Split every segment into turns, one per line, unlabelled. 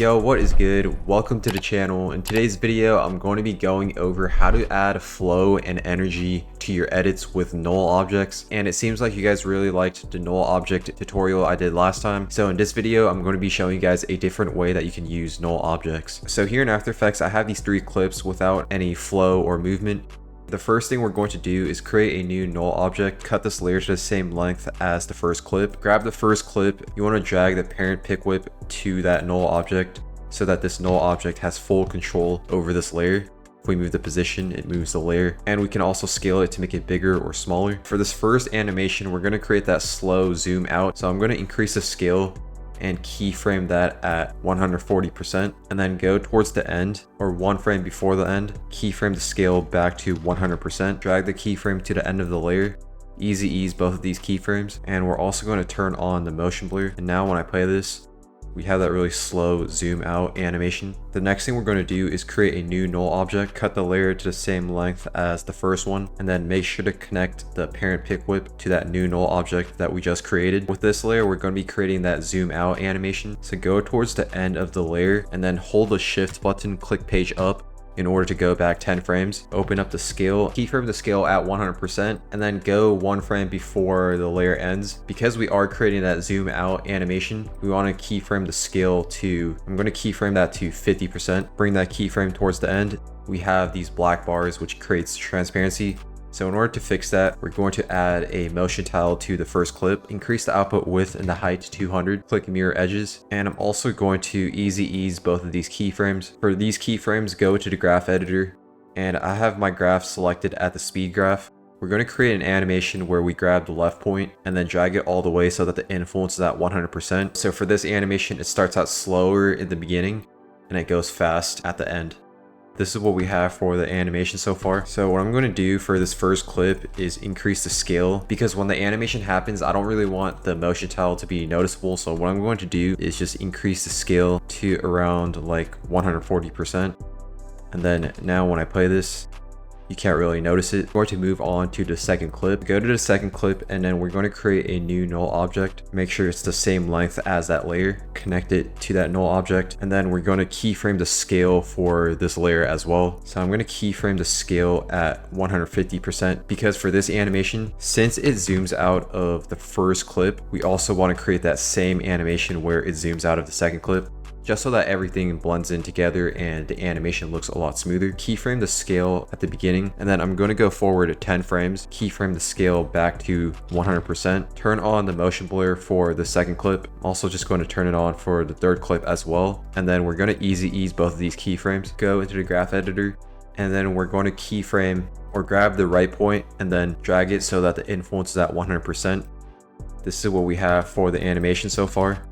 Yo, what is good? Welcome to the channel. In today's video, I'm going to be going over how to add flow and energy to your edits with null objects. And it seems like you guys really liked the null object tutorial I did last time. So in this video, I'm going to be showing you guys a different way that you can use null objects. So here in After Effects, I have these three clips without any flow or movement. The first thing we're going to do is create a new null object, cut this layer to the same length as the first clip. Grab the first clip, you want to drag the parent pick whip to that null object so that this null object has full control over this layer. If we move the position, it moves the layer, and we can also scale it to make it bigger or smaller. For this first animation, we're going to create that slow zoom out. So I'm going to increase the scale and keyframe that at 140%, and then go towards the end or one frame before the end, keyframe the scale back to 100%, drag the keyframe to the end of the layer, easy ease both of these keyframes, and we're also going to turn on the motion blur. And now when I play this, we have that really slow zoom out animation. The next thing we're going to do is create a new null object, cut the layer to the same length as the first one, and then make sure to connect the parent pick whip to that new null object that we just created. With this layer, we're going to be creating that zoom out animation. So go towards the end of the layer and then hold the shift button, click page up in order to go back 10 frames. Open up the scale, keyframe the scale at 100%, and then go one frame before the layer ends. Because we are creating that zoom out animation, we want to keyframe the scale to, I'm going to keyframe that to 50%. Bring that keyframe towards the end. We have these black bars, which creates transparency. So in order to fix that, we're going to add a motion tile to the first clip, increase the output width and the height to 200, click mirror edges, and I'm also going to easy ease both of these keyframes. For these keyframes, go to the graph editor, and I have my graph selected at the speed graph. We're going to create an animation where we grab the left point and then drag it all the way so that the influence is at 100%. So for this animation, it starts out slower in the beginning and it goes fast at the end. This is what we have for the animation so far. So what I'm going to do for this first clip is increase the scale, because when the animation happens, I don't really want the motion tile to be noticeable. So what I'm going to do is just increase the scale to around like 140%. And then now when I play this, you can't really notice it. We're going to move on to the second clip. Go to the second clip, and then we're going to create a new null object. Make sure it's the same length as that layer. Connect it to that null object, and then we're going to keyframe the scale for this layer as well. So I'm going to keyframe the scale at 150%, because for this animation, since it zooms out of the first clip, we also want to create that same animation where it zooms out of the second clip, just so that everything blends in together and the animation looks a lot smoother. Keyframe the scale at the beginning, and then I'm going to go forward to 10 frames, keyframe the scale back to 100%, turn on the motion blur for the second clip. I'm also just going to turn it on for the third clip as well. And then we're going to easy ease both of these keyframes. Go into the graph editor, and then we're going to keyframe or grab the right point and then drag it so that the influence is at 100%. This is what we have for the animation so far.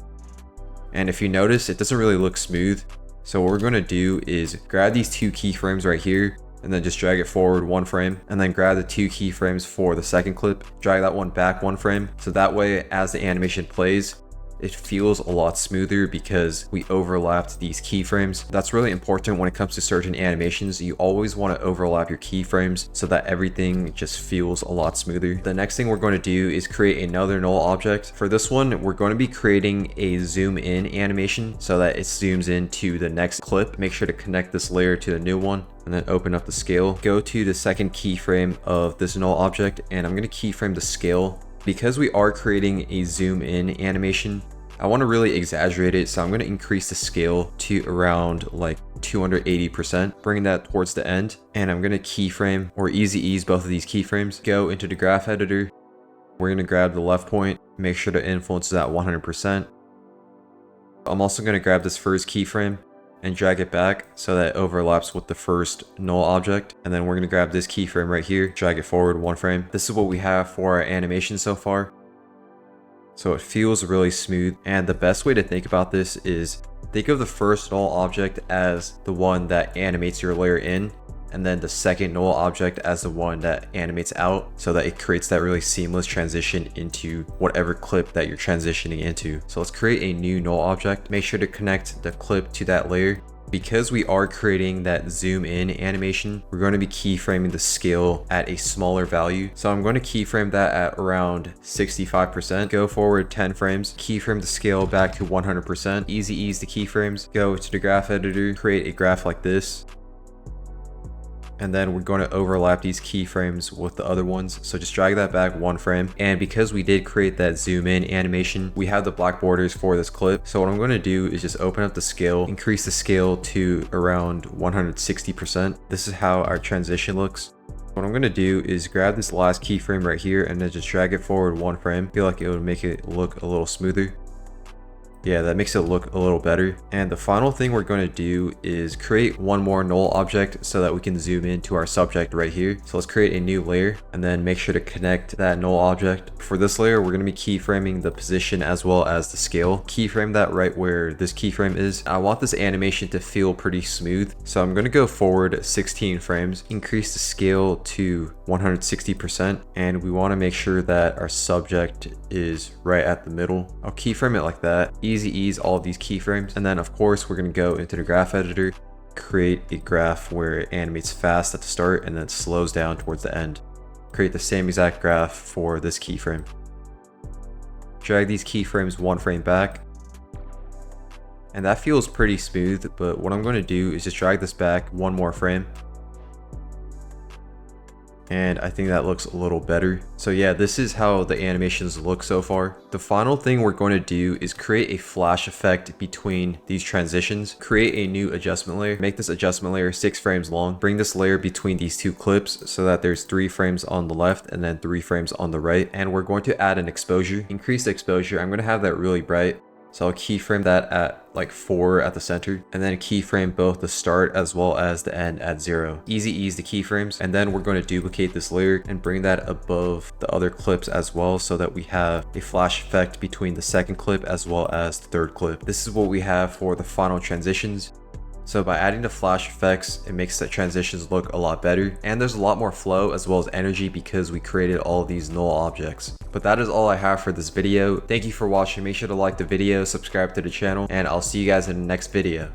And if you notice, it doesn't really look smooth. So what we're going to do is grab these two keyframes right here and then just drag it forward one frame, and then grab the two keyframes for the second clip, drag that one back one frame. So that way, as the animation plays, it feels a lot smoother because we overlapped these keyframes. That's really important when it comes to certain animations. You always want to overlap your keyframes so that everything just feels a lot smoother. The next thing we're going to do is create another null object. For this one, we're going to be creating a zoom in animation so that it zooms into the next clip. Make sure to connect this layer to the new one, and then open up the scale. Go to the second keyframe of this null object, and I'm going to keyframe the scale. Because we are creating a zoom in animation, I want to really exaggerate it, so I'm going to increase the scale to around like 280%, bring that towards the end, and I'm going to keyframe or easy ease both of these keyframes. Go into the graph editor. We're going to grab the left point, make sure the influence is at 100%. I'm also going to grab this first keyframe and drag it back so that it overlaps with the first null object. And then we're going to grab this keyframe right here, drag it forward one frame. This is what we have for our animation so far. So it feels really smooth. And the best way to think about this is think of the first null object as the one that animates your layer in, and then the second null object as the one that animates out, so that it creates that really seamless transition into whatever clip that you're transitioning into. So let's create a new null object. Make sure to connect the clip to that layer, Because we are creating that zoom in animation, we're going to be keyframing the scale at a smaller value. So I'm going to keyframe that at around 65%. Go forward 10 frames, keyframe the scale back to 100%. Easy ease the keyframes. Go to the graph editor, create a graph like this. And then we're going to overlap these keyframes with the other ones. So just drag that back 1 frame. And because we did create that zoom in animation, we have the black borders for this clip. So what I'm going to do is just open up the scale, increase the scale to around 160%. This is how our transition looks. What I'm going to do is grab this last keyframe right here and then just drag it forward 1 frame. I feel like it would make it look a little smoother. Yeah, that makes it look a little better. And the final thing we're going to do is create one more null object so that we can zoom into our subject right here. So let's create a new layer and then make sure to connect that null object. For this layer, we're going to be keyframing the position as well as the scale. Keyframe that right where this keyframe is. I want this animation to feel pretty smooth. So I'm going to go forward 16 frames, increase the scale to 160%. And we want to make sure that our subject is right at the middle. I'll keyframe it like that. Easy ease all of these keyframes. And then of course we're going to go into the graph editor, create a graph where it animates fast at the start and then slows down towards the end. Create the same exact graph for this keyframe. Drag these keyframes 1 frame back. And that feels pretty smooth, but what I'm going to do is just drag this back 1 more frame. And I think that looks a little better. So yeah, this is how the animations look so far. The final thing we're going to do is create a flash effect between these transitions. Create a new adjustment layer. Make this adjustment layer 6 frames long. Bring this layer between these 2 clips so that there's 3 frames on the left and then 3 frames on the right. And we're going to add an exposure. Increase the exposure. I'm going to have that really bright. So I'll keyframe that at like 4 at the center and then keyframe both the start as well as the end at 0. Easy ease the keyframes. And then we're going to duplicate this layer and bring that above the other clips as well so that we have a flash effect between the second clip as well as the third clip. This is what we have for the final transitions. So by adding the flash effects, it makes the transitions look a lot better. And there's a lot more flow as well as energy because we created all of these null objects. But that is all I have for this video. Thank you for watching. Make sure to like the video, subscribe to the channel, and I'll see you guys in the next video.